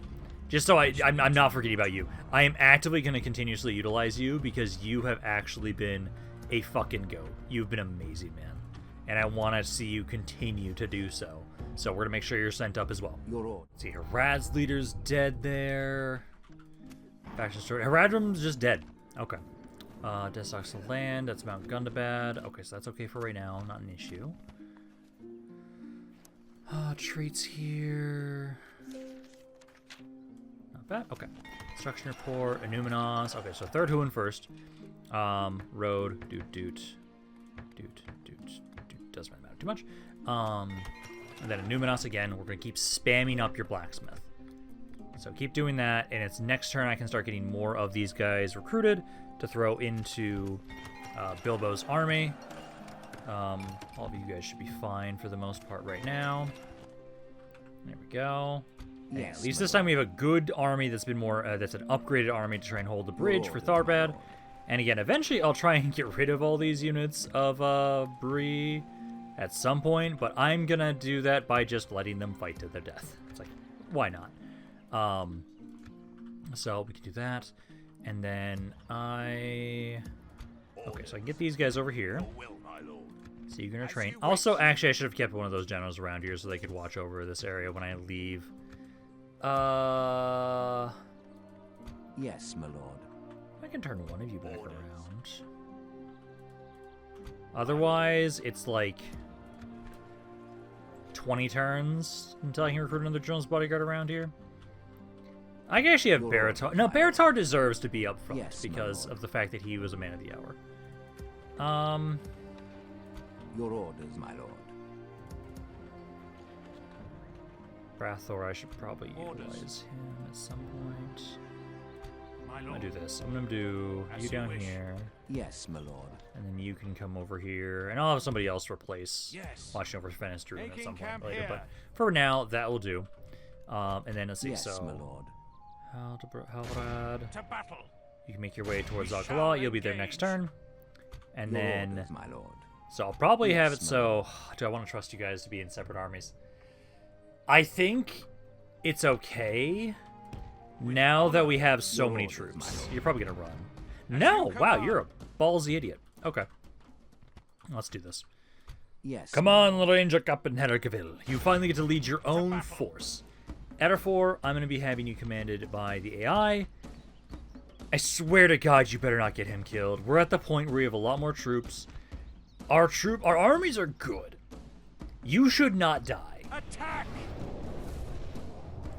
Just so I'm not forgetting about you. I am actively going to continuously utilize you because you have actually been a fucking goat. You've been amazing, man. And I want to see you continue to do so. So we're going to make sure you're sent up as well. Let's see, Harad's leader's dead there. Faction story. Haradrim's just dead. Okay. Destock's the land. That's Mount Gundabad. Okay, so that's okay for right now. Not an issue. Traits here. Not bad. Okay. Construction report. Enumenos. Okay, so third Huon first. Road. Doot. Doesn't matter too much. And then Enumenos again. We're going to keep spamming up your blacksmith. So keep doing that, and it's next turn I can start getting more of these guys recruited to throw into Bilbo's army. All of you guys should be fine for the most part right now. There we go. Yes, yeah, at least this time we have a good army that's been more, that's an upgraded army to try and hold the bridge for Tharbad. And again, eventually I'll try and get rid of all these units of Bree at some point, but I'm gonna do that by just letting them fight to their death. It's like, why not? So we can do that. And then okay, so I can get these guys over here. So you can train. Also, actually, I should have kept one of those generals around here so they could watch over this area when I leave. Yes, my lord. I can turn one of you back around. Otherwise, it's like 20 turns until I can recruit another Jones bodyguard around here. I can actually have Baratar. No, Baratar deserves to be up front because of the fact that he was a man of the hour. Your orders, my lord. Brathor, I should probably utilize him at some point. I'm gonna do this. I'm gonna do you down here. Yes, my lord. And then you can come over here, and I'll have somebody else replace watching over Venice Druin at some point later. But for now, that will do. And then let's see, Yes, so my lord. Halbrad. To battle. You can make your way towards We Alcala. shall You'll be there engage. next turn. And Your then, orders, my lord. so I'll probably have it Yes, my so, do I want to trust you guys to be in separate armies? I think it's okay now that we have so Your many orders, my troops. lord. You're probably going to run. No, you wow, command. you're a ballsy idiot. Okay. Let's do this. Yes. Come my on, lord. little Angel Captain Heracaville. You finally get to lead your own force. Ederfor, I'm going to be having you commanded by the AI. I swear to God, you better not get him killed. We're at the point where we have a lot more troops. Our armies are good. You should not die. Attack!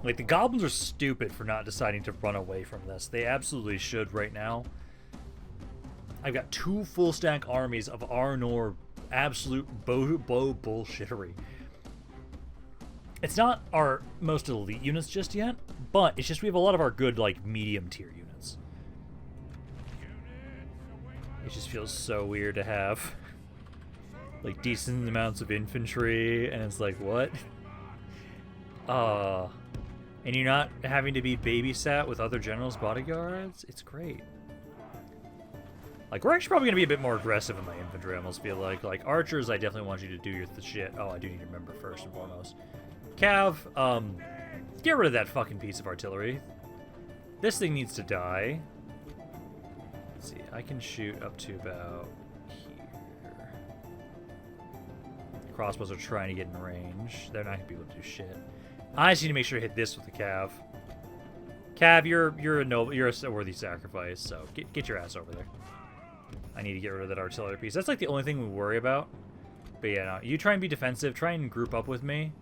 Like, the goblins are stupid for not deciding to run away from this. They absolutely should right now. I've got 2 full stack armies of Arnor absolute bullshittery. It's not our most elite units just yet, but it's just we have a lot of our good, like, medium tier units. It just feels so weird to have, like, decent amounts of infantry, and it's like, what? And you're not having to be babysat with other generals' bodyguards? It's great. Like, we're actually probably going to be a bit more aggressive in my infantry, I almost feel like. Like, archers, I definitely want you to do your shit. Oh, I do need to remember first and foremost. Cav, get rid of that fucking piece of artillery. This thing needs to die. Let's see, I can shoot up to about here. Crossbows are trying to get in range. They're not going to be able to do shit. I just need to make sure to hit this with the Cav. Cav, you're a worthy sacrifice, so get your ass over there. I need to get rid of that artillery piece. That's like the only thing we worry about. But yeah, no, you try and be defensive. Try and group up with me.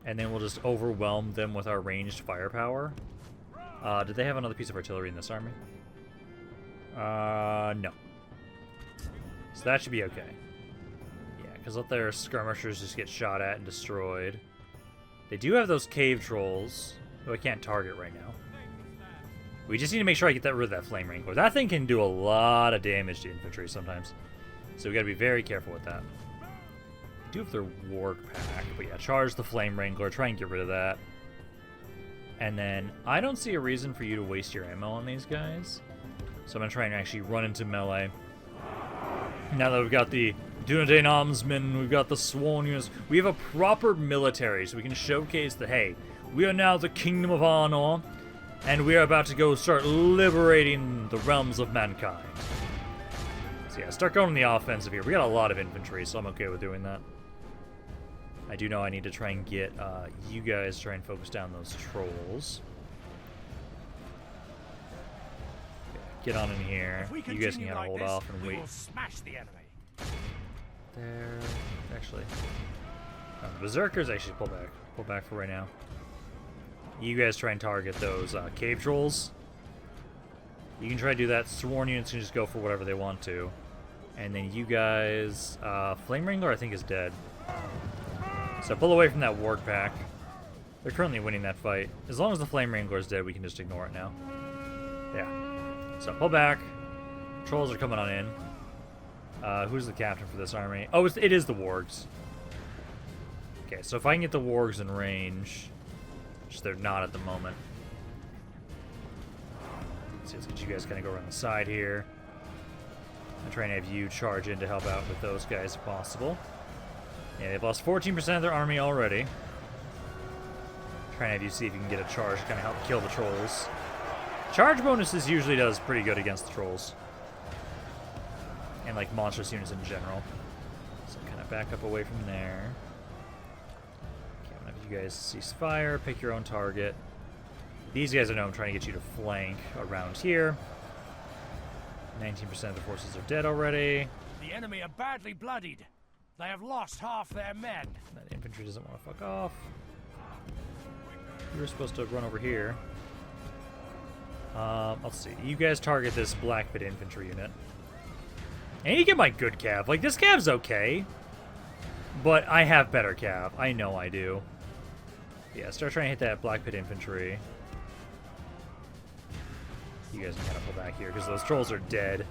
And then we'll just overwhelm them with our ranged firepower. Did they have another piece of artillery in this army? No. So that should be okay. Yeah, because let their skirmishers just get shot at and destroyed. They do have those cave trolls, who I can't target right now. We just need to make sure I get rid of that flame wrangler. That thing can do a lot of damage to infantry sometimes. So we gotta be very careful with that. I do have their warg pack, but yeah, charge the flame wrangler, try and get rid of that. And then, I don't see a reason for you to waste your ammo on these guys. So I'm gonna try and actually run into melee. Now that we've got the Dunedain Armsmen, we've got the sworn units, we have a proper military, so we can showcase that, hey, we are now the Kingdom of Arnor, and we are about to go start liberating the realms of mankind. So yeah, start going on the offensive here. We got a lot of infantry, so I'm okay with doing that. I do know I need to try and get you guys to try and focus down those trolls. Get on in here. You guys can kind of hold off and wait. Will smash the enemy. There, actually, the berserkers actually pull back for right now. You guys try and target those cave trolls. You can try to do that. Sworn units can just go for whatever they want to, and then you guys, Flame Wrangler I think is dead. So pull away from that warg pack. They're currently winning that fight. As long as the Flame Wrangler is dead, we can just ignore it now. Yeah. So pull back. Trolls are coming on in. Who's the captain for this army? Oh, it is the wargs. Okay, so if I can get the wargs in range, which they're not at the moment. Let's get you guys kind of go around the side here. I'm trying to have you charge in to help out with those guys if possible. Yeah, they've lost 14% of their army already. Trying to have you see if you can get a charge to kind of help kill the trolls. Charge bonuses usually does pretty good against the trolls. And like monstrous units in general. So kind of back up away from there. Okay, I'm gonna have you guys cease fire, pick your own target. These guys I know I'm trying to get you to flank around here. 19% of the forces are dead already. The enemy are badly bloodied. They have lost half their men. That infantry doesn't want to fuck off. You were supposed to run over here. Let's see. You guys target this Black Pit infantry unit. And you get my good cav. Like, this cav's okay. But I have better cav. I know I do. Yeah, start trying to hit that Black Pit infantry. You guys can kind of pull back here, because those trolls are dead.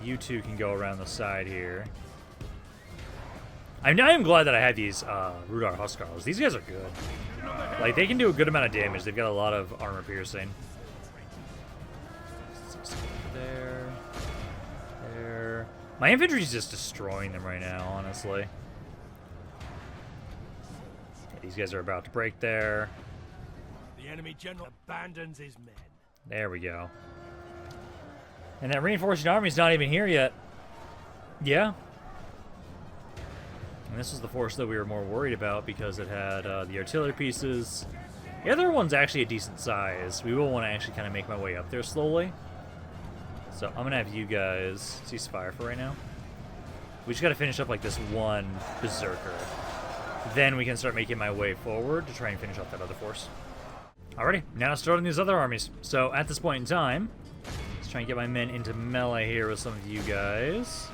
You two can go around the side here. I am glad that I have these Rhudaur Huskarls. These guys are good. Like, they can do a good amount of damage. They've got a lot of armor piercing. There. There. My infantry's just destroying them right now, honestly. Yeah, these guys are about to break there. The enemy general abandons his men. There we go. And that reinforcing army's not even here yet. Yeah. And this was the force that we were more worried about because it had the artillery pieces. The other one's actually a decent size. We will want to actually kind of make my way up there slowly. So I'm going to have you guys cease fire for right now. We just got to finish up like this one berserker. Then we can start making my way forward to try and finish off that other force. Alrighty, now starting these other armies. So at this point in time, let's try and get my men into melee here with some of you guys.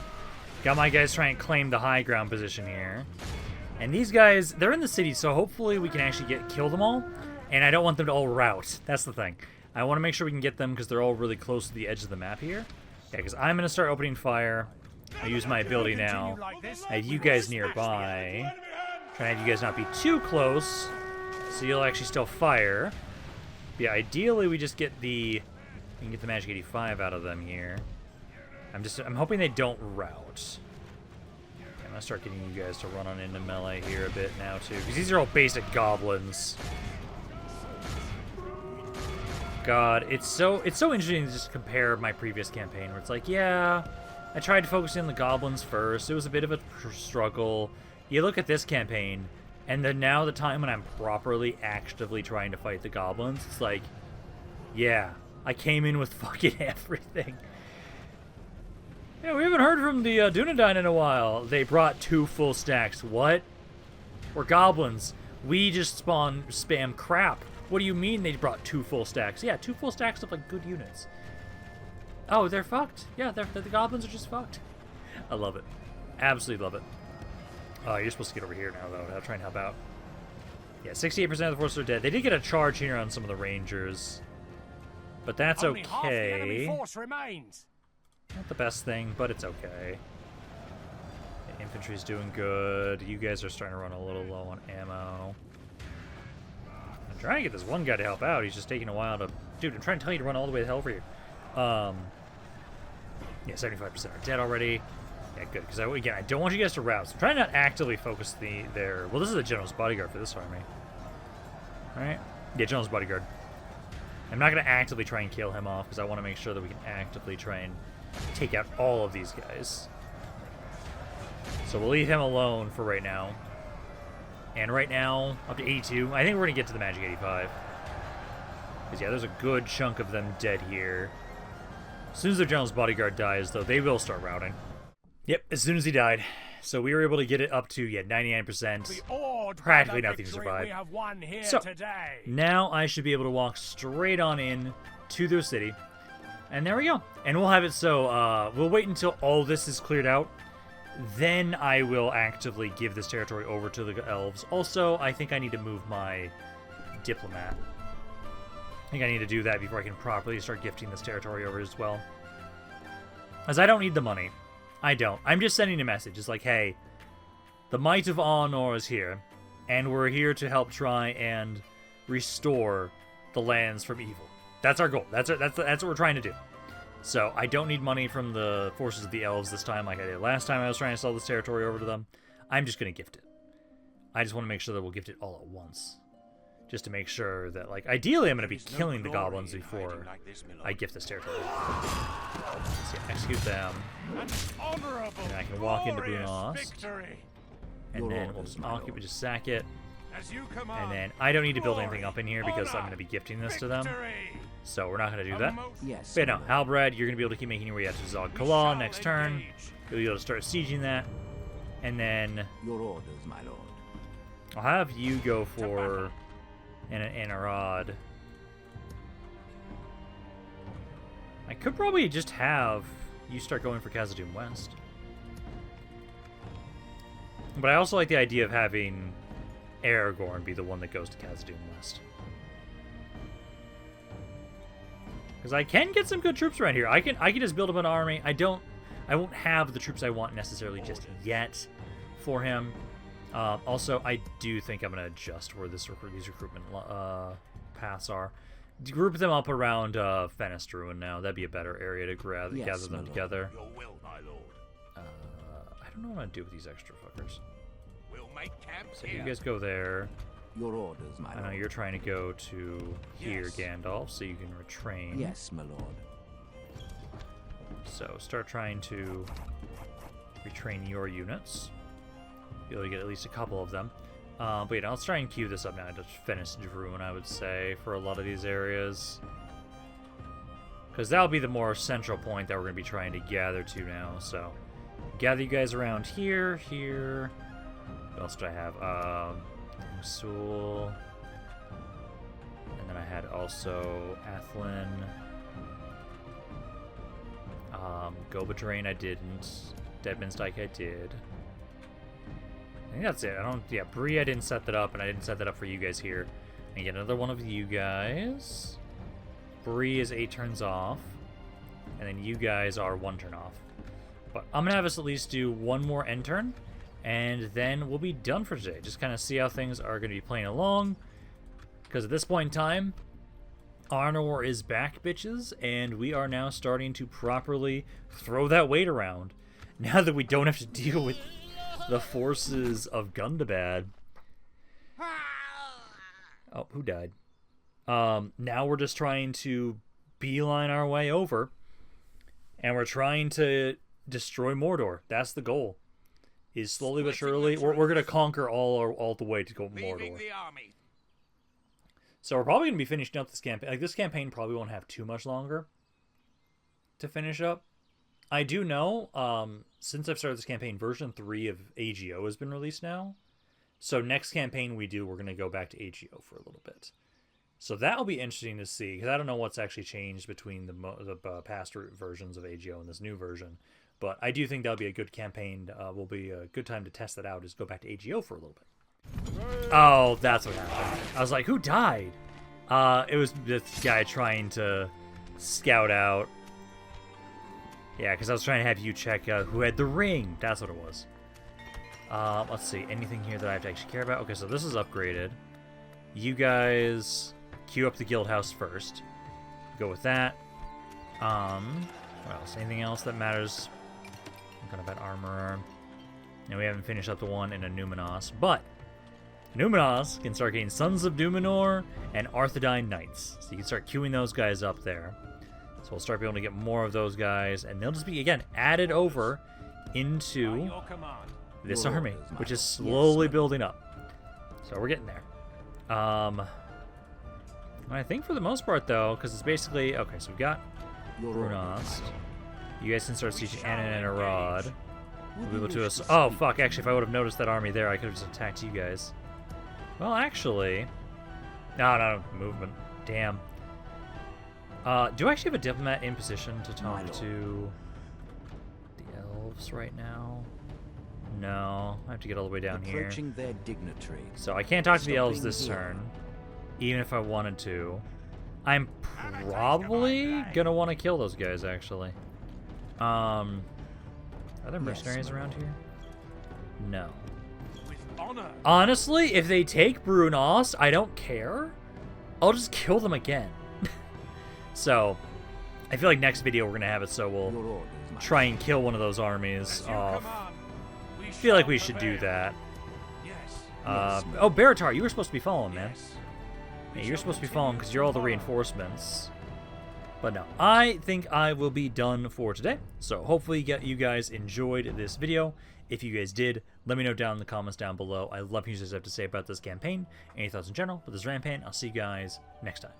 Got my guys trying to claim the high ground position here. And these guys, they're in the city, so hopefully we can actually kill them all. And I don't want them to all rout. That's the thing. I want to make sure we can get them because they're all really close to the edge of the map here. Yeah, because I'm going to start opening fire. I use my ability now. I have you guys nearby. Trying to have you guys not be too close, so you'll actually still fire. But yeah, ideally we just get we can get the magic 85 out of them here. I'm hoping they don't rout. I'm gonna start getting you guys to run on into melee here a bit now too, because these are all basic goblins. God, it's so interesting to just compare my previous campaign where it's like, yeah, I tried focusing on the goblins first. It was a bit of a struggle. You look at this campaign, and then now the time when I'm properly actively trying to fight the goblins, it's like, yeah, I came in with fucking everything. Yeah, we haven't heard from the Dunedain in a while. They brought 2 full stacks. What? We're goblins. We just spam crap. What do you mean they brought 2 full stacks? Yeah, 2 full stacks of like good units. Oh, they're fucked. Yeah, the goblins are just fucked. I love it. Absolutely love it. You're supposed to get over here now, though. I'll try and help out. Yeah, 68% of the forces are dead. They did get a charge here on some of the rangers. But that's Only half the okay. enemy force remains. Not the best thing, but it's okay. The infantry's doing good. You guys are starting to run a little low on ammo. I'm trying to get this one guy to help out. He's just taking a while to... Dude, I'm trying to tell you to run all the way the hell for you. Yeah, 75% are dead already. Yeah, good, because again, I don't want you guys to rout. So I'm trying to not actively focus their... Well, this is the General's Bodyguard for this army. Alright? Yeah, General's Bodyguard. I'm not going to actively try and kill him off, because I want to make sure that we can actively try and take out all of these guys. So we'll leave him alone for right now. And right now, up to 82. I think we're going to get to the magic 85. Because, yeah, there's a good chunk of them dead here. As soon as their General's Bodyguard dies, though, they will start routing. Yep, as soon as he died. So we were able to get it up to, 99%. Practically nothing to survive. So, now I should be able to walk straight on in to their city. And there we go. And we'll have it so, we'll wait until all this is cleared out. Then I will actively give this territory over to the elves. Also, I think I need to move my diplomat. I think I need to do that before I can properly start gifting this territory over as well. As I don't need the money. I don't. I'm just sending a message. It's like, hey, the might of Arnor is here, and we're here to help try and restore the lands from evil. That's our goal. That's what we're trying to do. So I don't need money from the forces of the elves this time like I did last time I was trying to sell this territory over to them. I'm just going to gift it. I just want to make sure that we'll gift it all at once. Just to make sure that, like, ideally I'm going to be killing the goblins before I gift this territory. Let's see, execute them. And I can walk into Buenos. And then we'll just sack it. And then I don't need to build anything up in here because I'm going to be gifting this to them. So we're not going to do that. Yes. But no, Halbrad, you're going to be able to keep making your way out to Zog-Kala next turn. You'll be able to start sieging that. And then Your orders, my lord. I'll have you go for an Anarod. I could probably just have you start going for Khazad-dûm West. But I also like the idea of having Aragorn be the one that goes to Khazad-dûm West. Because I can get some good troops around here. I can just build up an army. I won't have the troops I want necessarily just yet for him. Also, I do think I'm going to adjust where these recruitment paths are. Group them up around Ruin now. That'd be a better area to gather them together. Your will, my lord. I don't know what I'm going to do with these extra fuckers. We'll make camp So here. you guys go there. Your orders, my lord. I know you're trying to go to here, Yes. Gandalf, so you can retrain. Yes, my lord. So start trying to retrain your units. Be able to get at least a couple of them. But yeah, let's try and queue this up now to finish Ruin, I would say, for a lot of these areas. Because that'll be the more central point that we're going to be trying to gather to now. So gather you guys around here, here. What else do I have? Mosul. And then I had also Athlin. Gobadrain I didn't. Deadman's-Dyke I did. I think that's it. Yeah, Bree I didn't set that up, and I didn't set that up for you guys here. And get another one of you guys. Bree is 8 turns off. And then you guys are 1 turn off. But I'm going to have us at least do one more end turn. And then we'll be done for today. Just kind of see how things are going to be playing along. Because at this point in time, Arnor is back, bitches. And we are now starting to properly throw that weight around. Now that we don't have to deal with the forces of Gundabad. Oh, who died? Now we're just trying to beeline our way over. And we're trying to destroy Mordor. That's the goal. Is slowly but surely, we're going to conquer all the way to go Leaving Mordor. the army. So we're probably going to be finishing up this campaign. Like, this campaign probably won't have too much longer to finish up. I do know, since I've started this campaign, version 3 of AGO has been released now. So next campaign we do, we're going to go back to AGO for a little bit. So that'll be interesting to see, because I don't know what's actually changed between the past versions of AGO and this new version. But I do think that'll be a good campaign. Will be a good time to test that out, is go back to AGO for a little bit. Oh, that's what happened. I was like, who died? It was this guy trying to scout out. Yeah, because I was trying to have you check out who had the ring. That's what it was. Let's see. Anything here that I have to actually care about? Okay, so this is upgraded. You guys queue up the guild house first. Go with that. What else? Anything else that matters? I'm gonna bet armor. And we haven't finished up the one in a Numenos, but Numenos can start getting Sons of Numenor and Arthedain Knights. So you can start queuing those guys up there. So we'll start being able to get more of those guys, and they'll just be, again, added over into Your command. this Your army, orders, which is Yes, slowly sir. building up. So we're getting there. I think for the most part, though, because it's basically... Okay, so we've got Your Brunost. orders. You guys can start sieging Anduin and Arad. We'll be able Would to... you wish to Oh, speak? fuck, actually, if I would have noticed that army there, I could have just attacked you guys. Well, actually... No, movement. Damn. Do I actually have a diplomat in position to talk lord. to the elves right now? No, I have to get all the way down here. Approaching their dignitary. So I can't talk to the elves Stopping this here. turn, even if I wanted to. I'm probably gonna want to kill those guys, actually. Are there mercenaries my around lord. here? No. With honor. Honestly, if they take Brunost, I don't care. I'll just kill them again. So, I feel like next video we're gonna have it so we'll Your orders, my try and kill one of those armies As you off. command, we I feel like shall we should do prevail. that. Yes. Oh, Baratar, you were supposed to be following, man. Yes. Yeah, We you're shall supposed to be continue following because you're all the follow. reinforcements. But no, I think I will be done for today. So hopefully you guys enjoyed this video. If you guys did, let me know down in the comments down below. I love what you guys have to say about this campaign. Any thoughts in general? But this is Rampaned. I'll see you guys next time.